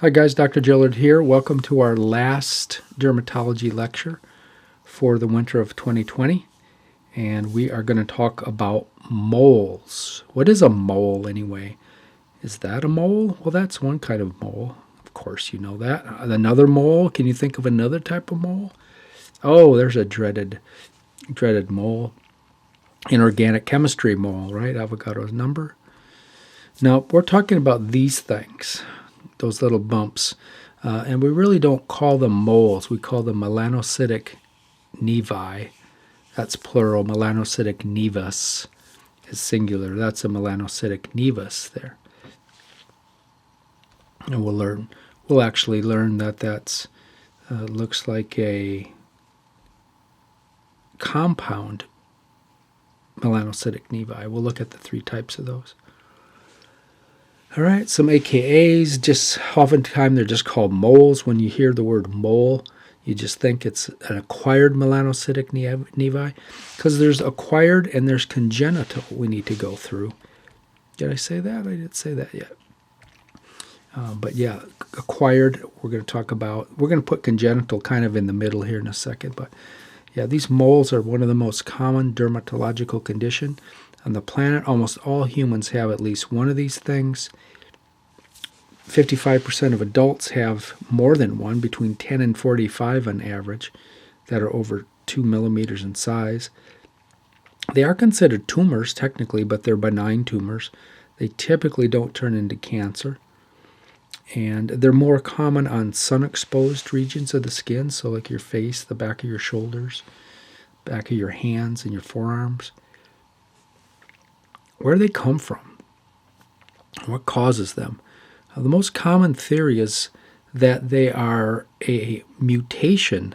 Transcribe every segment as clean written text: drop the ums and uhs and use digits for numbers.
Hi guys, Dr. Gillard here. Welcome to our last dermatology lecture for the winter of 2020. And we are going to talk about moles. What is a mole anyway? Is that a mole? Well, that's one kind of mole. Of course you know that. Another mole? Can you think of another type of mole? Oh, there's a dreaded mole. Inorganic chemistry mole, right? Avogadro's number. Now, we're talking about these things. Those little bumps. And we really don't call them moles. We call them melanocytic nevi. That's plural. Melanocytic nevus is singular. That's a melanocytic nevus there. And we'll actually learn that that's looks like a compound melanocytic nevi. We'll look at the three types of those. All right, some AKAs, just oftentimes they're just called moles. When you hear the word mole, you just think it's an acquired melanocytic nevi, because there's acquired and there's congenital we need to go through. Did I say that? I didn't say that yet. But yeah, acquired, we're going to talk about. We're going to put congenital kind of in the middle here in a second. But yeah, these moles are one of the most common dermatological conditions on the planet. Almost all humans have at least one of these things. 55% of adults have more than one, between 10 and 45 on average, that are over 2 millimeters in size. They are considered tumors technically, but they're benign tumors. They typically don't turn into cancer. And they're more common on sun-exposed regions of the skin, so like your face, the back of your shoulders, back of your hands and your forearms. Where do they come from? What causes them? The most common theory is that they are a mutation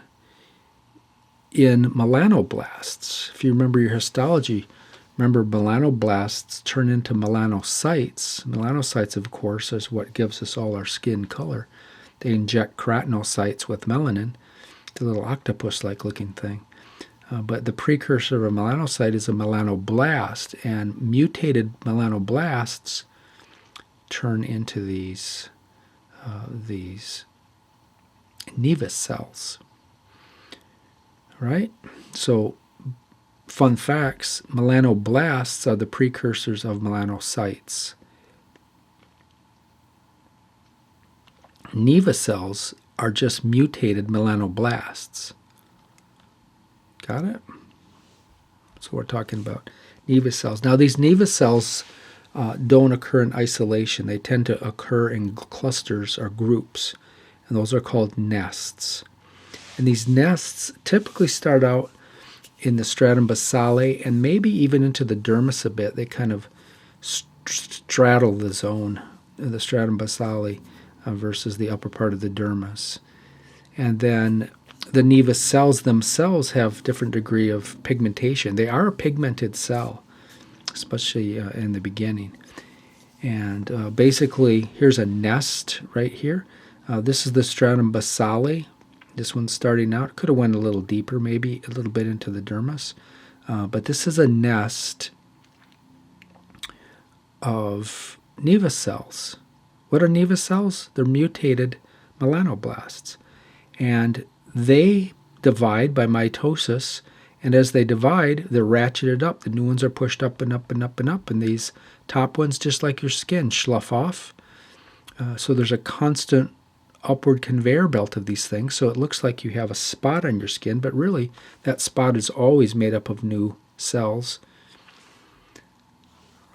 in melanoblasts. If you remember your histology, remember melanoblasts turn into melanocytes. Melanocytes, of course, is what gives us all our skin color. They inject keratinocytes with melanin, the little octopus-like looking thing. But the precursor of a melanocyte is a melanoblast, and mutated melanoblasts turn into these nevus cells. Right? So, fun facts, melanoblasts are the precursors of melanocytes. Nevus cells are just mutated melanoblasts. Got it? So we're talking about nevus cells. Now, these nevus cells don't occur in isolation. They tend to occur in clusters or groups, and those are called nests. And these nests typically start out in the stratum basale and maybe even into the dermis a bit. They kind of straddle the zone of the stratum basale versus the upper part of the dermis. And then the nevus cells themselves have different degree of pigmentation. They are a pigmented cell, especially in the beginning. And basically, here's a nest right here. This is the stratum basale. This one's starting out. Could have went a little deeper, maybe a little bit into the dermis. But this is a nest of nevus cells. What are nevus cells? They're mutated melanoblasts. And they divide by mitosis, and as they divide, they're ratcheted up. The new ones are pushed up and up and up and up, and these top ones, just like your skin, slough off. So there's a constant upward conveyor belt of these things, so it looks like you have a spot on your skin, but really that spot is always made up of new cells.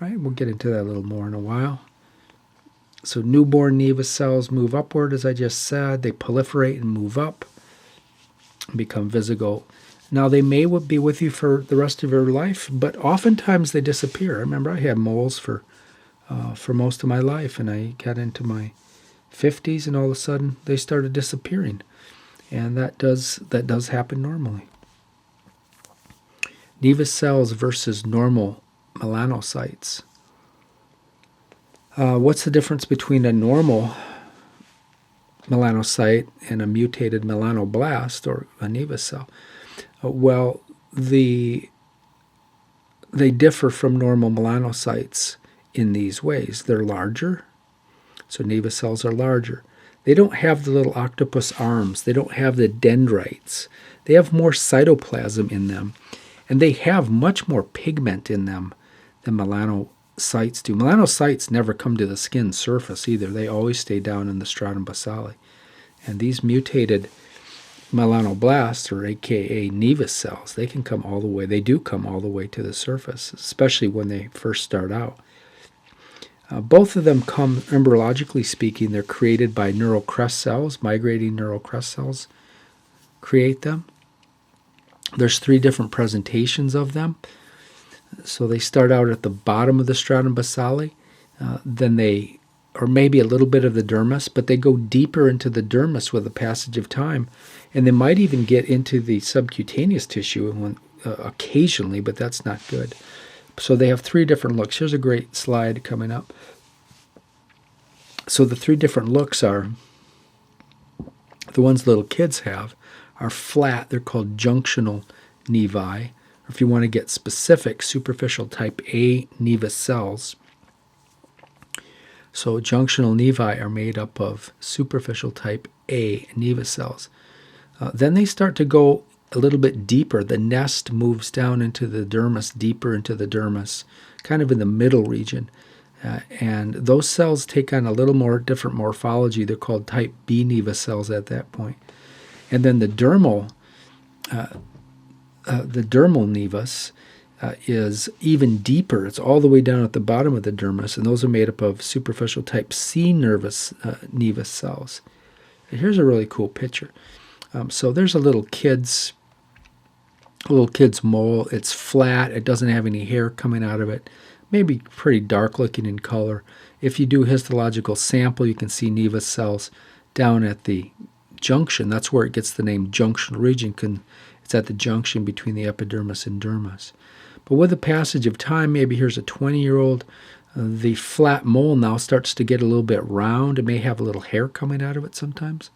Right? We'll get into that a little more in a while. So newborn nevus cells move upward, as I just said. They proliferate and move up and become visigote. Now, they may be with you for the rest of your life, but oftentimes they disappear. I remember I had moles for most of my life, and I got into my 50s, and all of a sudden they started disappearing. And that does happen normally. Nevus cells versus normal melanocytes. What's the difference between a normal melanocyte and a mutated melanoblast or a nevus cell? Well, they differ from normal melanocytes in these ways. They're larger, so nevus cells are larger. They don't have the little octopus arms. They don't have the dendrites. They have more cytoplasm in them, and they have much more pigment in them than melanocytes do. Melanocytes never come to the skin surface either. They always stay down in the stratum basale. And these mutated melanoblasts, or aka nevus cells, they can come all the way. They do come all the way to the surface, especially when they first start out. Both of them come, embryologically speaking, they're created by neural crest cells. Migrating neural crest cells create them. There's 3 different presentations of them. So they start out at the bottom of the stratum basale, then they, or maybe a little bit of the dermis, but they go deeper into the dermis with the passage of time, and they might even get into the subcutaneous tissue occasionally, but that's not good. So they have 3 different looks. Here's a great slide coming up. So the 3 different looks are, the ones little kids have, are flat. They're called junctional nevi. Or if you want to get specific, superficial type A nevus cells. So junctional nevi are made up of superficial type A nevus cells. Then they start to go a little bit deeper. The nest moves down into the dermis, deeper into the dermis, kind of in the middle region. And those cells take on a little more different morphology. They're called type B nevus cells at that point. And then the dermal nevus is even deeper. It's all the way down at the bottom of the dermis, and those are made up of superficial type C nevus cells. Here's a really cool picture. So there's a little kid's mole. It's flat. It doesn't have any hair coming out of it. Maybe pretty dark looking in color. If you do histological sample, you can see nevus cells down at the junction. That's where it gets the name junctional region. It's at the junction between the epidermis and dermis. But with the passage of time, maybe here's a 20-year-old, the flat mole now starts to get a little bit round. It may have a little hair coming out of it sometimes.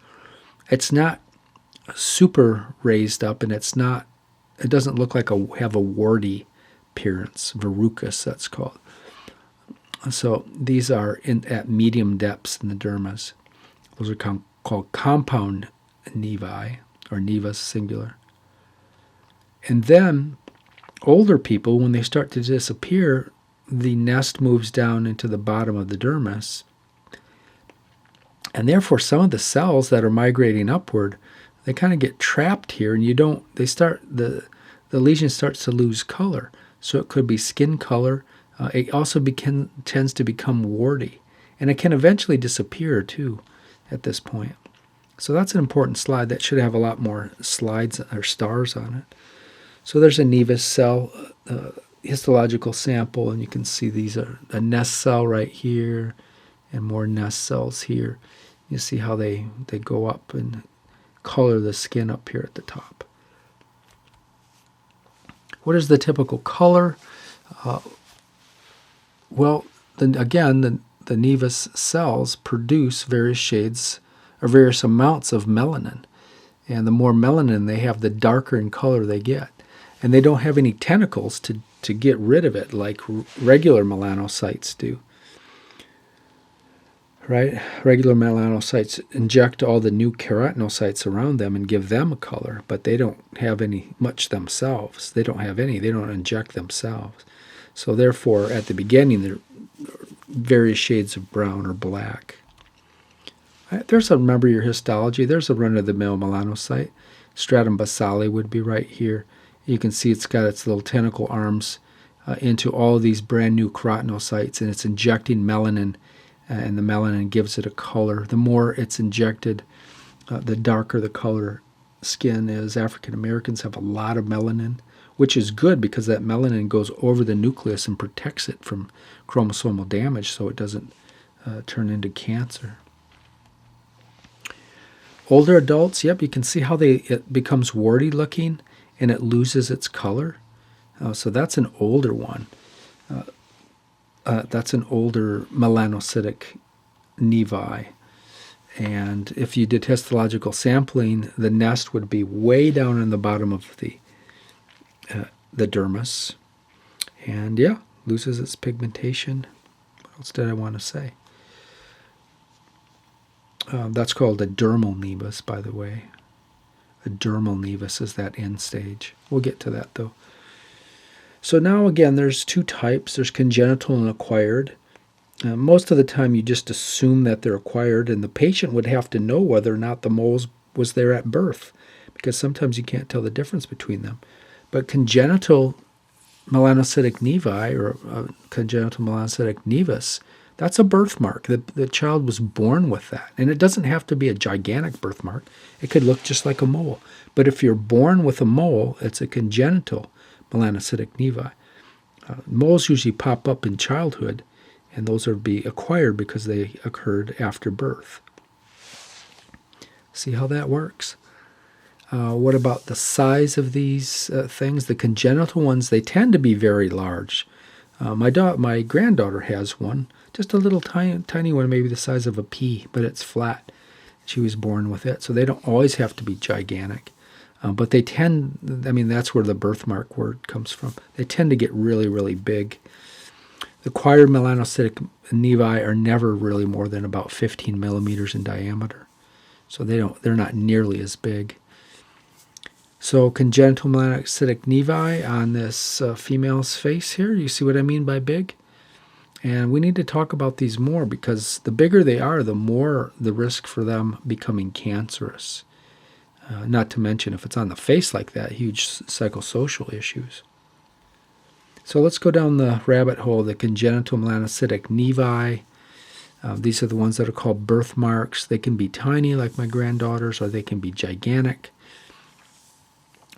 It's not super raised up, and it doesn't look like have a warty appearance, verrucous that's called. So these are at medium depths in the dermis. Those are called compound nevi, or nevus singular. And then older people, when they start to disappear, the nest moves down into the bottom of the dermis. And therefore, some of the cells that are migrating upward, they kind of get trapped here, and the lesion starts to lose color. So it could be skin color. It also tends to become warty, and it can eventually disappear too at this point. So that's an important slide. That should have a lot more slides or stars on it. So there's a nevus cell histological sample, and you can see these are a nest cell right here and more nest cells here. You see how they go up and color the skin up here at the top. What is the typical color? The nevus cells produce various shades or various amounts of melanin. And the more melanin they have, the darker in color they get. And they don't have any tentacles to get rid of it like regular melanocytes do. Right? Regular melanocytes inject all the new keratinocytes around them and give them a color, but they don't have much themselves. They don't have any. They don't inject themselves. So therefore, at the beginning, they're various shades of brown or black. Remember your histology. There's a run-of-the-mill melanocyte. Stratum basale would be right here. You can see it's got its little tentacle arms into all these brand new keratinocytes, and it's injecting melanin, and the melanin gives it a color. The more it's injected, the darker the color skin is. African Americans have a lot of melanin, which is good because that melanin goes over the nucleus and protects it from chromosomal damage so it doesn't turn into cancer. Older adults, yep, you can see how it becomes warty looking and it loses its color. So that's an older one. That's an older melanocytic nevi. And if you did histological sampling, the nest would be way down in the bottom of the dermis. And yeah, loses its pigmentation. What else did I want to say? That's called a dermal nevus, by the way. A dermal nevus is that end stage. We'll get to that, though. So now, again, there's two types. There's congenital and acquired. Most of the time, you just assume that they're acquired, and the patient would have to know whether or not the mole was there at birth, because sometimes you can't tell the difference between them. But congenital melanocytic nevi, or congenital melanocytic nevus, that's a birthmark. The child was born with that. And it doesn't have to be a gigantic birthmark. It could look just like a mole. But if you're born with a mole, it's a congenital melanocytic nevi. Moles usually pop up in childhood, and those are be acquired because they occurred after birth. See how that works? What about the size of these things? The congenital ones, they tend to be very large. My granddaughter has one, just a little tiny one, maybe the size of a pea, but it's flat. She was born with it, so they don't always have to be gigantic. But they tend, that's where the birthmark word comes from. They tend to get really, really big. The acquired melanocytic nevi are never really more than about 15 millimeters in diameter, so they're not nearly as big. So congenital melanocytic nevi on this female's face here, you see what I mean by big? And we need to talk about these more, because the bigger they are, the more the risk for them becoming cancerous. Not to mention, if it's on the face like that, huge psychosocial issues. So let's go down the rabbit hole, the congenital melanocytic nevi. These are the ones that are called birthmarks. They can be tiny, like my granddaughter's, or they can be gigantic.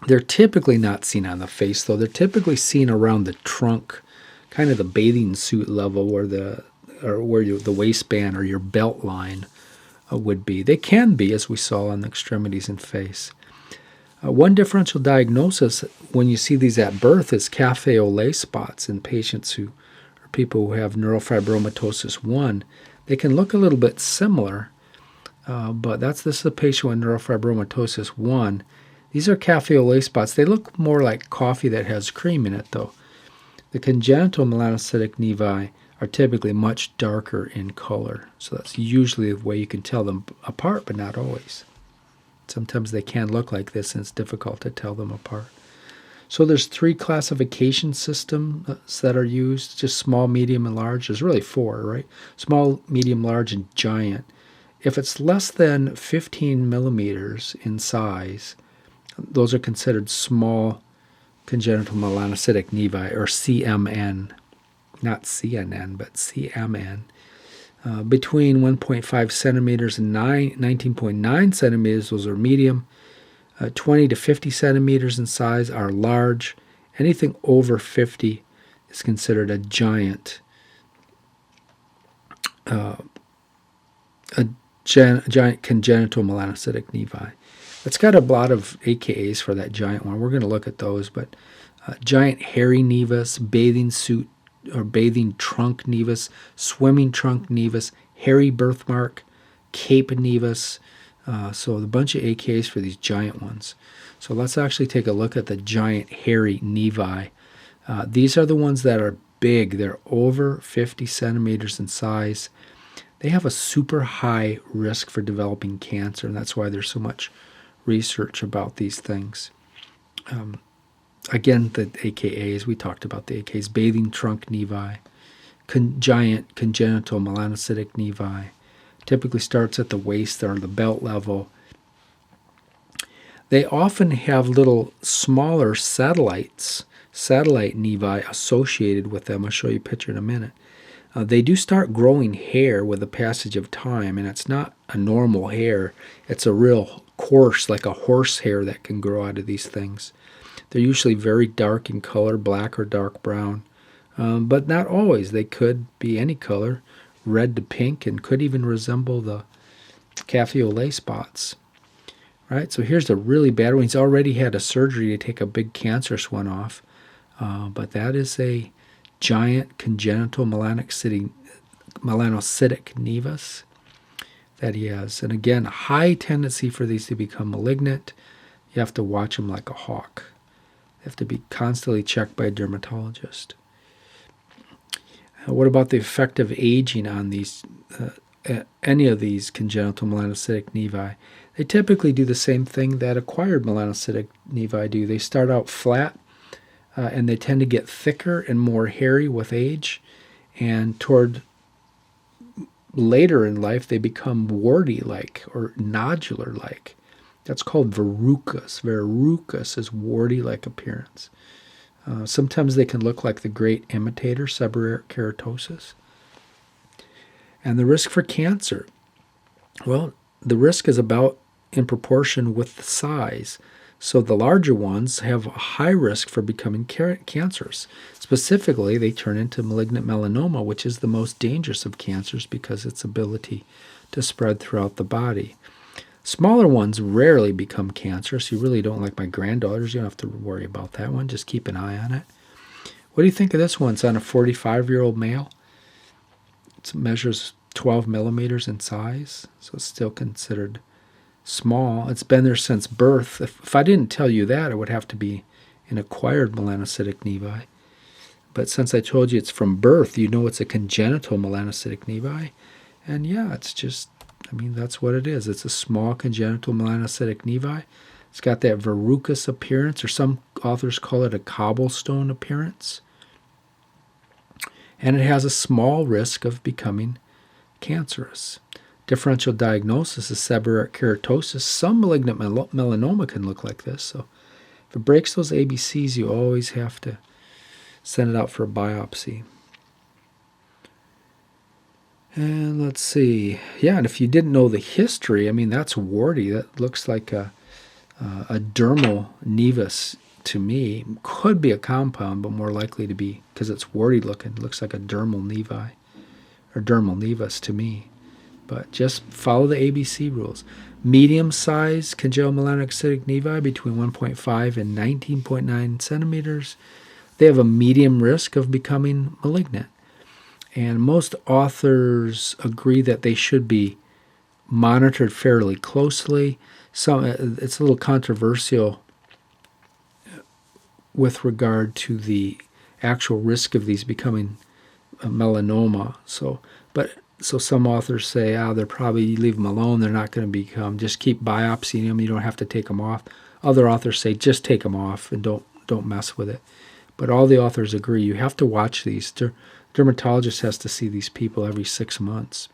They're typically not seen on the face, though. They're typically seen around the trunk, kind of the bathing suit level, where the waistband or your belt line would be. They can be, as we saw on the extremities and face. One differential diagnosis when you see these at birth is cafe au lait spots in patients or people who have neurofibromatosis 1. They can look a little bit similar, but this is a patient with neurofibromatosis 1. These are cafe au lait spots. They look more like coffee that has cream in it, though. The congenital melanocytic nevi are typically much darker in color, so that's usually the way you can tell them apart, but not always. Sometimes they can look like this, and it's difficult to tell them apart. So there's 3 classification systems that are used, just small, medium, and large. There's really 4, right? Small, medium, large, and giant. If it's less than 15 millimeters in size, those are considered small congenital melanocytic nevi, or CMN. Not CNN, but CMN. Between 1.5 centimeters and 19.9 centimeters, those are medium. 20 to 50 centimeters in size are large. Anything over 50 is considered a giant. Giant congenital melanocytic nevi. It's got a lot of AKAs for that giant one. We're going to look at those, but giant hairy nevus, bathing suit or bathing trunk nevus, swimming trunk nevus, hairy birthmark, cape nevus. So a bunch of AKAs for these giant ones. So let's actually take a look at the giant hairy nevi. These are the ones that are big. They're over 50 centimeters in size. They have a super high risk for developing cancer, and that's why there's so much research about these things. Again, the AKAs, we talked about the AKAs, bathing trunk nevi, giant congenital melanocytic nevi, typically starts at the waist or the belt level. They often have little smaller satellite nevi associated with them. I'll show you a picture in a minute. They do start growing hair with the passage of time, and it's not a normal hair. It's a real coarse, like a horse hair that can grow out of these things. They're usually very dark in color, black or dark brown, but not always. They could be any color, red to pink, and could even resemble the cafe au lait spots. Right, so here's a really bad one. He's already had a surgery to take a big cancerous one off, but that is a giant congenital melanocytic nevus that he has. And again, high tendency for these to become malignant. You have to watch them like a hawk. They have to be constantly checked by a dermatologist. What about the effect of aging on these any of these congenital melanocytic nevi, they typically do the same thing that acquired melanocytic nevi do. They start out flat, and they tend to get thicker and more hairy with age, and toward later in life they become warty-like or nodular-like. That's called verrucous. Verrucous is warty-like appearance. Sometimes they can look like the great imitator, seborrheic keratosis. And the risk for cancer, well, the risk is about in proportion with the size. So the larger ones have a high risk for becoming cancerous. Specifically, they turn into malignant melanoma, which is the most dangerous of cancers because its ability to spread throughout the body. Smaller ones rarely become cancerous. You really don't, like my granddaughters. You don't have to worry about that one. Just keep an eye on it. What do you think of this one? It's on a 45-year-old male. It measures 12 millimeters in size, so it's still considered small. It's been there since birth. If I didn't tell you that, it would have to be an acquired melanocytic nevi. But since I told you it's from birth, you know it's a congenital melanocytic nevi. And yeah, it's just, that's what it is. It's a small congenital melanocytic nevi. It's got that verrucous appearance, or some authors call it a cobblestone appearance. And it has a small risk of becoming cancerous. Differential diagnosis is seborrheic keratosis. Some malignant melanoma can look like this. So if it breaks those ABCs, you always have to send it out for a biopsy. And let's see. Yeah, and if you didn't know the history, that's warty. That looks like a dermal nevus to me. Could be a compound, but more likely to be, because it's warty looking, looks like a dermal nevi, or dermal nevus to me. But just follow the ABC rules. Medium-sized congenital melanocytic nevi between 1.5 and 19.9 centimeters. They have a medium risk of becoming malignant. And most authors agree that they should be monitored fairly closely. It's a little controversial with regard to the actual risk of these becoming melanoma. So some authors say, they're probably, leave them alone, they're not going to become, just keep biopsying them, you don't have to take them off. Other authors say, just take them off and don't mess with it. But all the authors agree, you have to watch these. Dermatologist has to see these people every 6 months.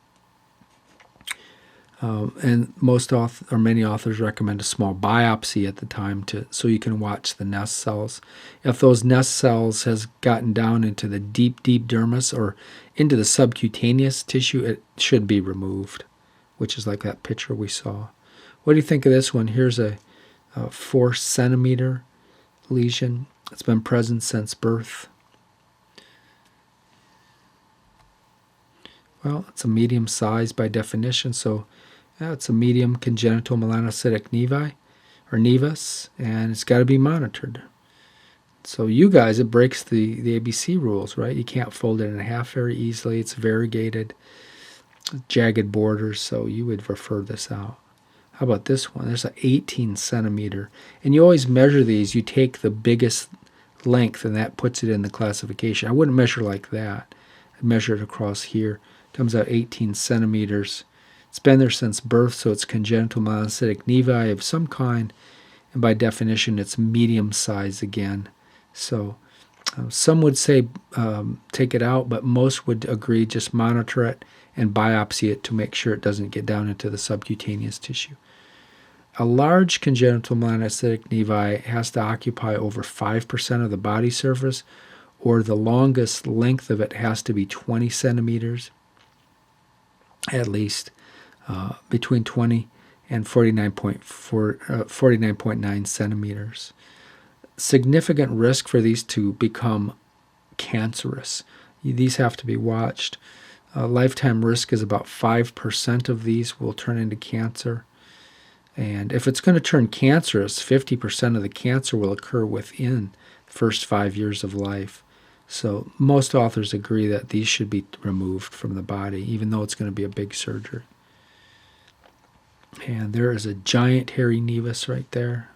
And many authors recommend a small biopsy at the time so you can watch the nest cells. If those nest cells has gotten down into the deep dermis or into the subcutaneous tissue, it should be removed, which is like that picture we saw. What do you think of this one? Here's a 4-centimeter lesion. It's been present since birth. Well, it's a medium size by definition, so it's a medium congenital melanocytic nevi, or nevus, and it's got to be monitored. So you guys, it breaks the ABC rules, right? You can't fold it in half very easily. It's variegated, jagged borders, so you would refer this out. How about this one? There's an 18 centimeter, and you always measure these. You take the biggest length, and that puts it in the classification. I wouldn't measure like that. I'd measure it across here. Comes out 18 centimeters. It's been there since birth, so it's congenital melanocytic nevi of some kind, and by definition, it's medium size again. So some would say take it out, but most would agree just monitor it and biopsy it to make sure it doesn't get down into the subcutaneous tissue. A large congenital melanocytic nevi has to occupy over 5% of the body surface, or the longest length of it has to be 20 centimeters. At least between 20 and 49.9 centimeters. Significant risk for these to become cancerous. These have to be watched. Lifetime risk is about 5% of these will turn into cancer. And if it's going to turn cancerous, 50% of the cancer will occur within the first 5 years of life. So most authors agree that these should be removed from the body, even though it's going to be a big surgery. And there is a giant hairy nevus right there.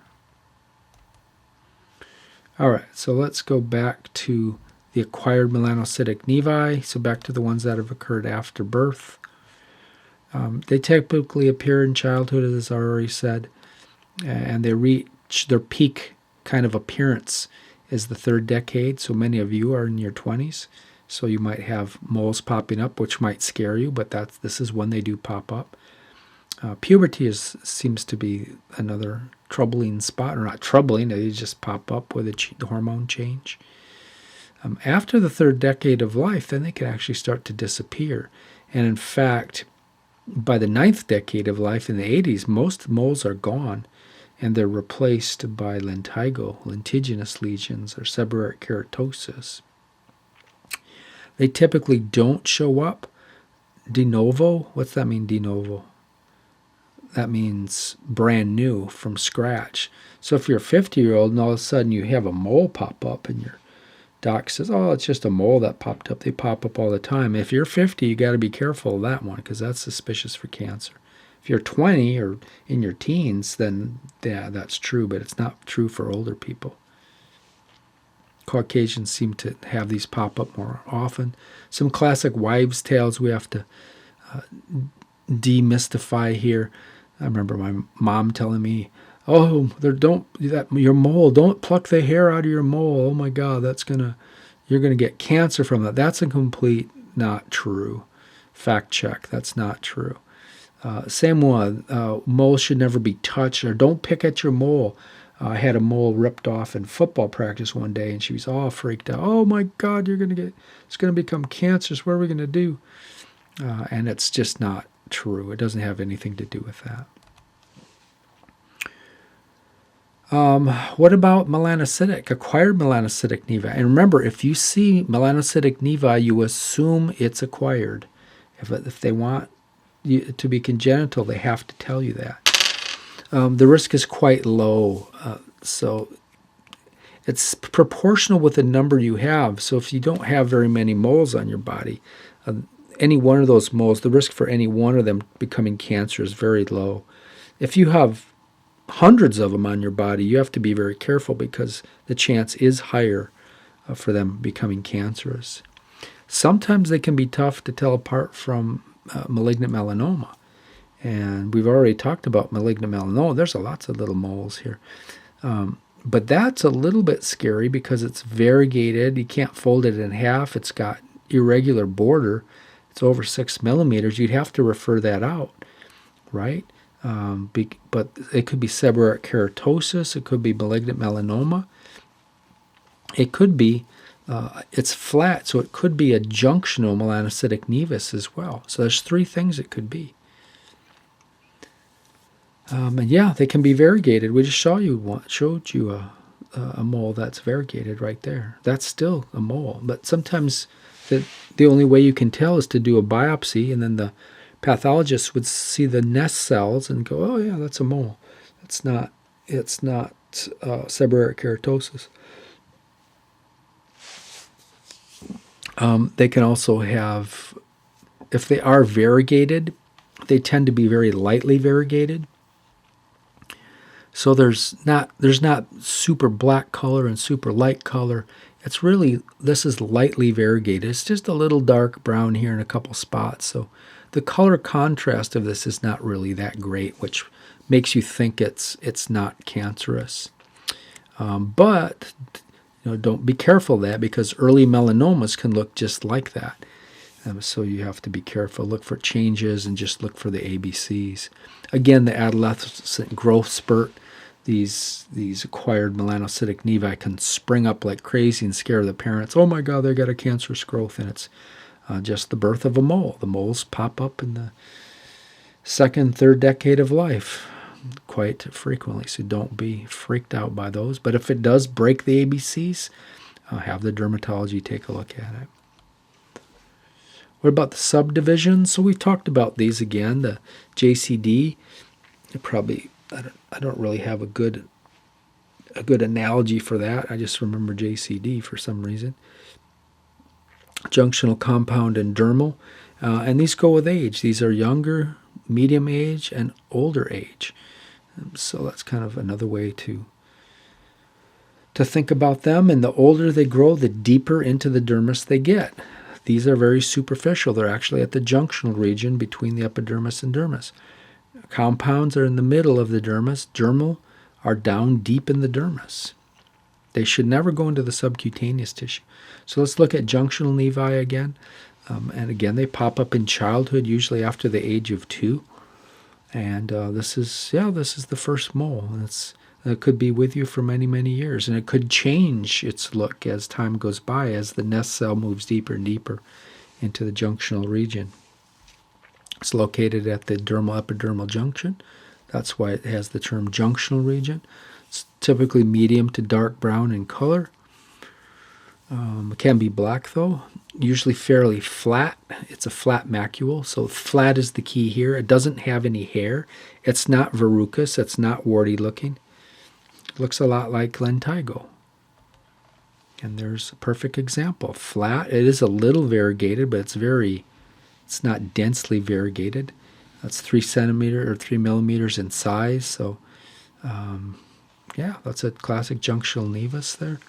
All right, so let's go back to the acquired melanocytic nevi. So back to the ones that have occurred after birth. They typically appear in childhood, as I already said, and they reach their peak kind of appearance is the third decade. So many of you are in your 20s, so you might have moles popping up, which might scare you, but this is when they do pop up. Puberty seems to be another troubling spot, or not troubling, they just pop up with a hormone change. After the third decade of life, then they can actually start to disappear. And in fact, by the ninth decade of life in the 80s, most moles are gone, and they're replaced by lentiginous lesions, or seborrheic keratosis. They typically don't show up de novo. What's that mean, de novo? That means brand new, from scratch. So if you're a 50-year-old and all of a sudden you have a mole pop up and your doc says, oh, it's just a mole that popped up. They pop up all the time. If you're 50, you got to be careful of that one, because that's suspicious for cancer. If you're 20 or in your teens, then yeah, that's true, but it's not true for older people. Caucasians seem to have these pop up more often. Some classic wives' tales we have to demystify here. I remember my mom telling me, "Oh, your mole. Don't pluck the hair out of your mole. Oh my God, you're gonna get cancer from that." That's a complete not true. Fact check. That's not true. Same one. Moles should never be touched, or don't pick at your mole. I had a mole ripped off in football practice one day, and she was all freaked out. Oh my God, it's gonna become cancerous. What are we gonna do? And it's just not true. It doesn't have anything to do with that. What about acquired melanocytic nevi? And remember, if you see melanocytic nevi, you assume it's acquired. If they want you to be congenital, they have to tell you that. The risk is quite low, so it's proportional with the number you have. So if you don't have very many moles on your body, any one of those moles, the risk for any one of them becoming cancer is very low. If you have hundreds of them on your body, you have to be very careful, because the chance is higher for them becoming cancerous. Sometimes they can be tough to tell apart from malignant melanoma. And we've already talked about malignant melanoma. There's lots of little moles here. But that's a little bit scary because it's variegated. You can't fold it in half. It's got irregular border. It's over 6 millimeters. You'd have to refer that out, right? But it could be seborrheic keratosis. It could be malignant melanoma. It could be, it's flat, so it could be a junctional melanocytic nevus as well. So there's 3 things it could be. And yeah, they can be variegated. We just showed you a mole that's variegated right there. That's still a mole. But sometimes the only way you can tell is to do a biopsy, and then the pathologist would see the nest cells and go, oh yeah, that's a mole. It's not seborrheic keratosis. They can also have, if they are variegated, they tend to be very lightly variegated. So there's not super black color and super light color. This is lightly variegated. It's just a little dark brown here in a couple spots. So the color contrast of this is not really that great, which makes you think it's not cancerous. But don't be careful of that, because early melanomas can look just like that. So you have to be careful. Look for changes and just look for the ABCs. Again, the adolescent growth spurt, these acquired melanocytic nevi can spring up like crazy and scare the parents. Oh my God, they got a cancerous growth, and it's just the birth of a mole. The moles pop up in the second, third decade of life quite frequently, so don't be freaked out by those. But if it does break the ABCs, have the dermatology take a look at it. What about the subdivisions? So we've talked about these again. The JCD, I don't really have a good analogy for that. I just remember JCD for some reason. Junctional, compound, and dermal. And these go with age. These are younger, medium age, and older age. So that's kind of another way to think about them. And the older they grow, the deeper into the dermis they get. These are very superficial. They're actually at the junctional region between the epidermis and dermis. Compounds are in the middle of the dermis. Dermal are down deep in the dermis. They should never go into the subcutaneous tissue. So let's look at junctional nevi again. And again, they pop up in childhood, usually after the age of 2. And this is the first mole. It could be with you for many, many years. And it could change its look as time goes by, as the nest cell moves deeper and deeper into the junctional region. It's located at the dermal-epidermal junction. That's why it has the term junctional region. It's typically medium to dark brown in color. It can be black, though. Usually fairly flat. It's a flat macule, so flat is the key here. It doesn't have any hair. It's not verrucous. It's not warty looking. It looks a lot like lentigo. And there's a perfect example. Flat. It is a little variegated, but it's not densely variegated. That's 3 millimeters in size. So, that's a classic junctional nevus there.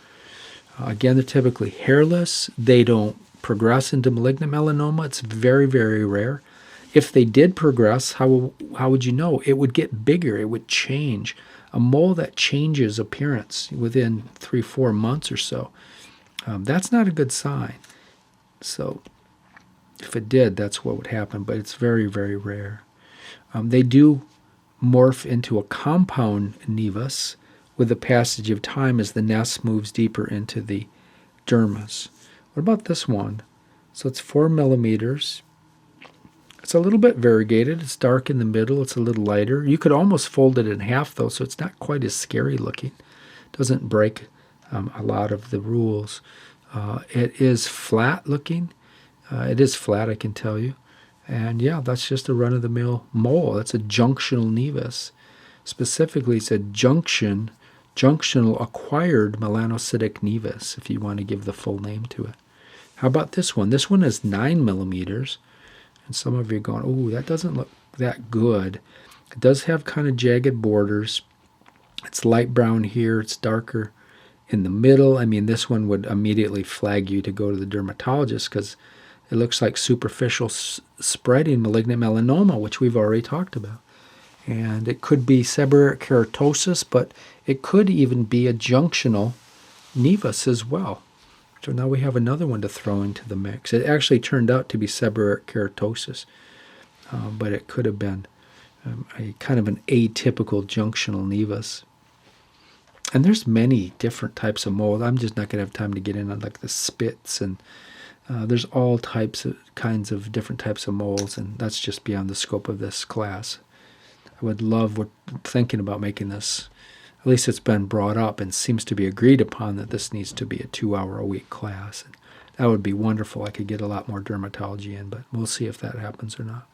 Again, they're typically hairless. They don't progress into malignant melanoma. It's very, very rare. If they did progress, how would you know? It would get bigger. It would change. A mole that changes appearance within 3-4 months or so, that's not a good sign. So if it did, that's what would happen, but it's very, very rare. They do morph into a compound nevus with the passage of time as the nest moves deeper into the dermis. What about this one? So it's 4 millimeters. It's a little bit variegated. It's dark in the middle. It's a little lighter. You could almost fold it in half, though, so it's not quite as scary looking. It doesn't break a lot of the rules. It is flat looking. It is flat, I can tell you. And that's just a run-of-the-mill mole. That's a junctional nevus. Specifically, it's a junctional acquired melanocytic nevus, if you want to give the full name to it. How about this one? This one is 9 millimeters. And some of you are going, oh, that doesn't look that good. It does have kind of jagged borders. It's light brown here. It's darker in the middle. I mean, this one would immediately flag you to go to the dermatologist because it looks like superficial spreading malignant melanoma, which we've already talked about. And it could be seborrheic keratosis, but it could even be a junctional nevus as well. So now we have another one to throw into the mix. It actually turned out to be seborrheic keratosis, but it could have been a kind of an atypical junctional nevus. And there's many different types of mold. I'm just not going to have time to get in on like the spits, and there's all kinds of different types of moles, and that's just beyond the scope of this class. I would love thinking about making this. At least it's been brought up and seems to be agreed upon that this needs to be a 2-hour-a-week class. And that would be wonderful. I could get a lot more dermatology in, but we'll see if that happens or not.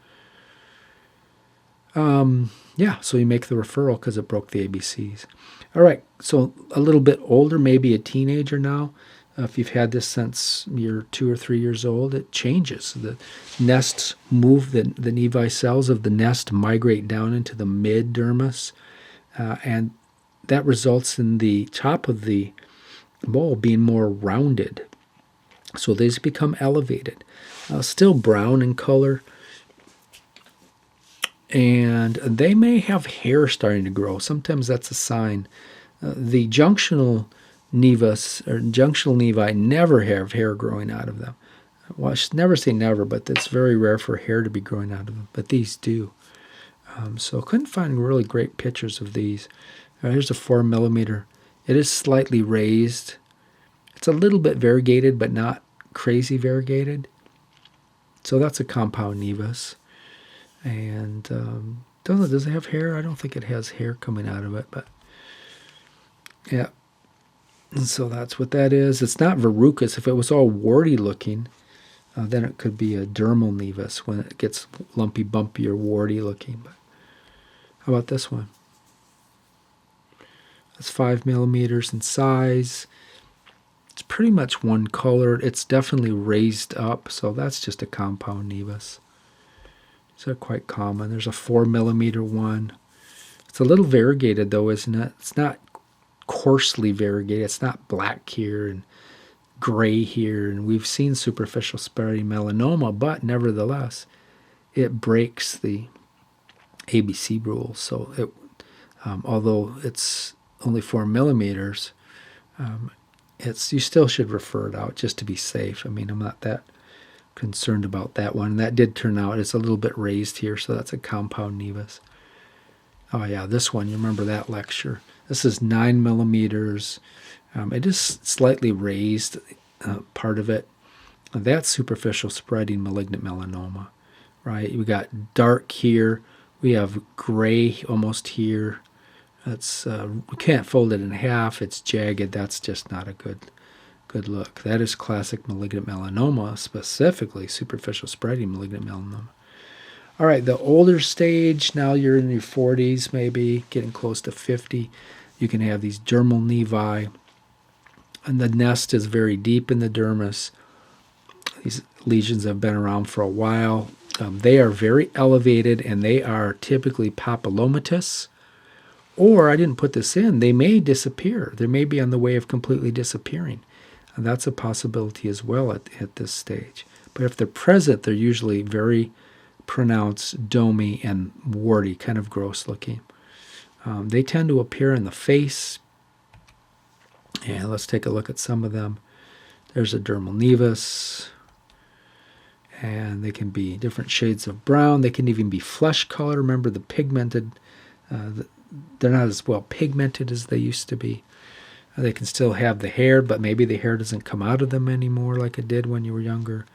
So you make the referral because it broke the ABCs. All right, so a little bit older, maybe a teenager now. If you've had this since you're 2 or 3 years old, it changes. The nests move, the nevi cells of the nest migrate down into the mid-dermis, and that results in the top of the mole being more rounded. So these become elevated. Still brown in color, and they may have hair starting to grow. Sometimes that's a sign. The junctional nevus or junctional nevi never have hair growing out of them. Well, I should never say never, but it's very rare for hair to be growing out of them. But these do. So I couldn't find really great pictures of these. Here's a 4 millimeter. It is slightly raised. It's a little bit variegated, but not crazy variegated. So that's a compound nevus. And does it have hair? I don't think it has hair coming out of it, but yeah. And so that's what that is. It's not verrucous. If it was all warty looking, then it could be a dermal nevus when it gets lumpy, bumpy, or warty looking. But how about this one? It's 5 millimeters in size. It's pretty much one color. It's definitely raised up, so that's just a compound nevus. These are quite common. There's a 4 millimeter one. It's a little variegated, though, isn't it? It's not coarsely variegated. It's not black here and gray here, and we've seen superficial spreading melanoma, but nevertheless, it breaks the ABC rule. So although it's only 4 millimeters, you still should refer it out just to be safe. I mean, I'm not that concerned about that one. That did turn out, it's a little bit raised here, so that's a compound nevus. Oh yeah, this one, you remember that lecture. This is 9 millimeters. It is slightly raised, part of it. That's superficial spreading malignant melanoma, right? We got dark here. We have gray almost here. That's we can't fold it in half. It's jagged. That's just not a good look. That is classic malignant melanoma, specifically superficial spreading malignant melanoma. All right, the older stage, now you're in your 40s, maybe getting close to 50. You can have these dermal nevi, and the nest is very deep in the dermis. These lesions have been around for a while. They are very elevated, and they are typically papillomatous. Or, I didn't put this in, they may disappear. They may be on the way of completely disappearing. And that's a possibility as well at this stage. But if they're present, they're usually very pronounced, domy, and warty, kind of gross looking. They tend to appear in the face. And let's take a look at some of them. There's a dermal nevus. And they can be different shades of brown. They can even be flesh color. Remember the pigmented, they're not as well pigmented as they used to be. They can still have the hair, but maybe the hair doesn't come out of them anymore like it did when you were younger.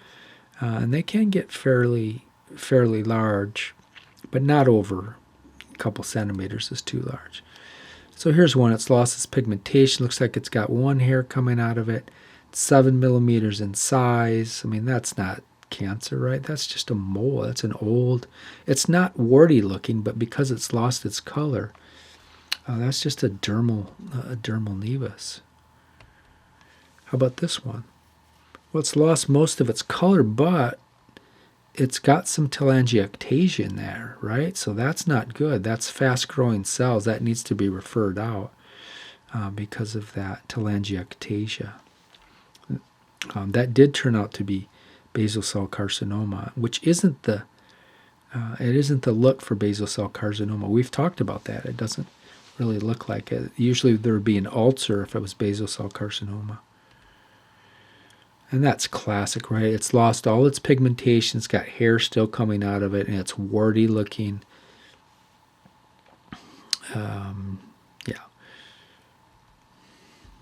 And they can get fairly large, but not over a couple centimeters is too large. So here's one. It's lost its pigmentation. Looks like it's got one hair coming out of it. 7 millimeters in size. I mean, that's not cancer, right? That's just a mole. That's an old. It's not warty looking, but because it's lost its color, that's just a dermal nevus. How about this one? Well, it's lost most of its color, but it's got some telangiectasia in there, right? So that's not good. That's fast-growing cells. That needs to be referred out because of that telangiectasia. That did turn out to be basal cell carcinoma, which isn't the look for basal cell carcinoma. We've talked about that. It doesn't really look like it. Usually there would be an ulcer if it was basal cell carcinoma. And that's classic, right? It's lost all its pigmentation. It's got hair still coming out of it, and it's warty looking. Yeah.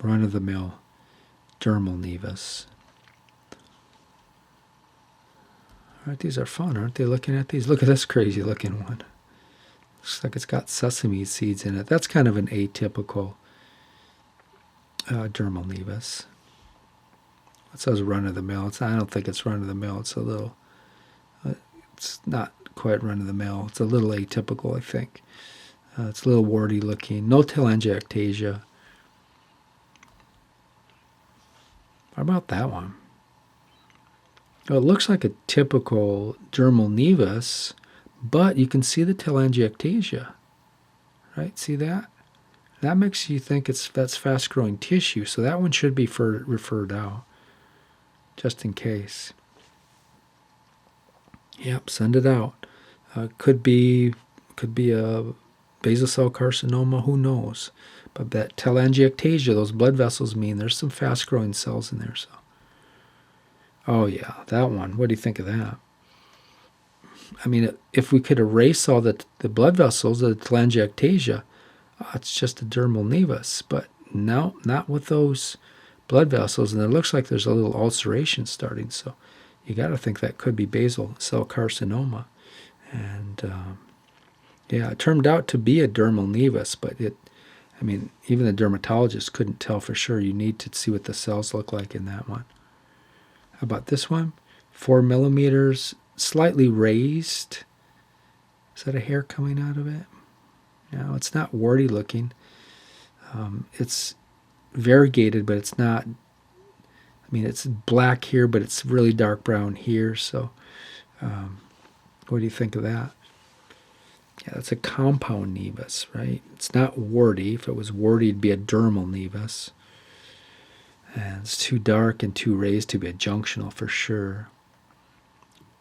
Run-of-the-mill dermal nevus. All right, these are fun, aren't they, looking at these? Look at this crazy looking one. Looks like it's got sesame seeds in it. That's kind of an atypical dermal nevus. It says run-of-the-mill. I don't think it's run-of-the-mill. It's a little, it's not quite run-of-the-mill. It's a little atypical, I think. It's a little warty looking. No telangiectasia. How about that one? Well, it looks like a typical dermal nevus, but you can see the telangiectasia, right? See that? That makes you think that's fast-growing tissue, so that one should be referred out, just in case. Yep, send it out. Could be a basal cell carcinoma, who knows? But that telangiectasia, those blood vessels mean there's some fast-growing cells in there. So, oh yeah, that one. What do you think of that? I mean, if we could erase all the blood vessels, the telangiectasia, it's just a dermal nevus. But no, not with those blood vessels. And it looks like there's a little ulceration starting. So you got to think that could be basal cell carcinoma. And yeah, it turned out to be a dermal nevus, but even the dermatologist couldn't tell for sure. You need to see what the cells look like in that one. How about this one? 4 millimeters, slightly raised. Is that a hair coming out of it? No, it's not warty looking. It's variegated, but it's not. I mean, it's black here, but it's really dark brown here. So, what do you think of that? Yeah, that's a compound nevus, right? It's not warty. If it was warty, it'd be a dermal nevus. And it's too dark and too raised to be a junctional for sure.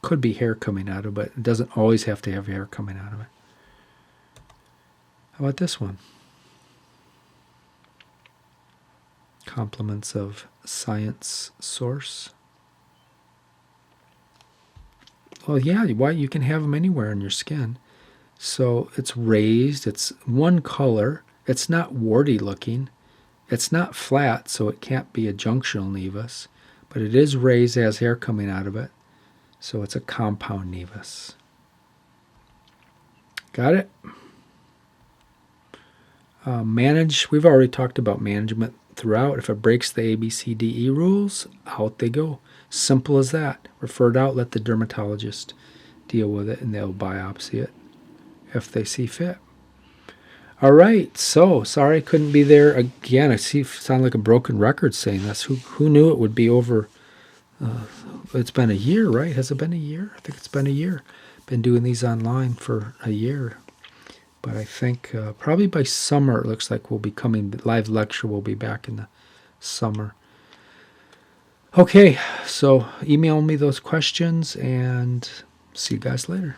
Could be hair coming out of it, but it doesn't always have to have hair coming out of it. How about this one? Compliments of science source. Well, yeah, why you can have them anywhere in your skin. So it's raised, it's one color, it's not warty looking, it's not flat, so it can't be a junctional nevus, but it is raised, has hair coming out of it, so it's a compound nevus. Got it? Manage, we've already talked about management throughout. If it breaks the ABCDE rules, out they go. Simple as that. Refer it out, let the dermatologist deal with it, and they'll biopsy it if they see fit. All right, so sorry I couldn't be there again. I sound like a broken record saying this. Who knew it would be over? It's been a year, right? Has it been a year? I think it's been a year. Been doing these online for a year. But I think probably by summer, it looks like we'll be coming. The live lecture will be back in the summer. Okay, so email me those questions and see you guys later.